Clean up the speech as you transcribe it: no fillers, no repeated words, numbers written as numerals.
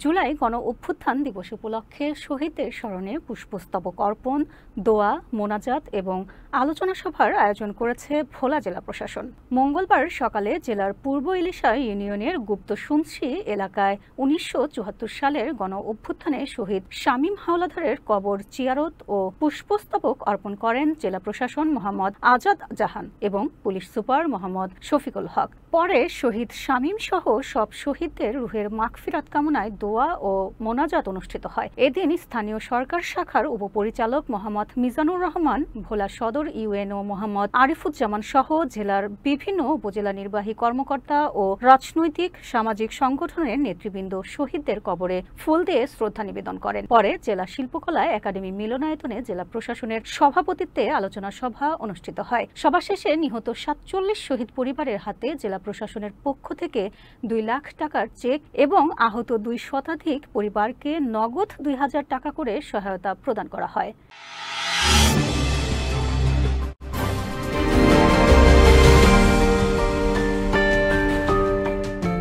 জুলাই গণ অভ্যুত্থান দিবস উপলক্ষে শহীদদের স্মরণে পুষ্পস্তবক অর্পণ, দোয়া, মোনাজাত এবং আলোচনা সভার আয়োজন করেছে ভোলা জেলা প্রশাসন। মঙ্গলবার সকালে জেলার পূর্ব ইলিশা ইউনিয়নের গুপ্তসুনছি এলাকায় ১৯৭৪ সালের গণ অভ্যুত্থানে শহীদ শামীম হাওলাদারের কবর জিয়ারত ও পুষ্পস্তবক অর্পণ করেন জেলা প্রশাসন মোহাম্মদ আজাদ জাহান এবং পুলিশ সুপার মোহাম্মদ শফিকুল হক। পরে শহীদ শামীম সহ সব শহীদদের রুহের মাগফিরাত কামনায় দোয়া ও মোনাজাত অনুষ্ঠিত হয়। এদিন স্থানীয় সরকার শাখার উপপরিচালক মোহাম্মদ মিজানুর রহমান, ভোলা সদর ইউএনও মোহাম্মদ আরিফুজ্জামান সহ জেলার বিভিন্ন উপজেলা নির্বাহী কর্মকর্তা ও রাজনৈতিক সামাজিক সংগঠনের নেতৃবৃন্দ শহীদদের কবরে ফুল দিয়ে শ্রদ্ধা নিবেদন করেন। পরে জেলা শিল্পকলা একাডেমি মিলনায়তনে জেলা প্রশাসনের সভাপতিত্বে আলোচনা সভা অনুষ্ঠিত হয়। সভা শেষে নিহত ৪৭ শহীদ পরিবারের হাতে জেলা প্রশাসনের পক্ষ থেকে ২ লাখ টাকার চেক এবং আহত ২ শতাধিক পরিবারকে নগদ ২,০০০ টাকা করে সহায়তা প্রদান করা হয়।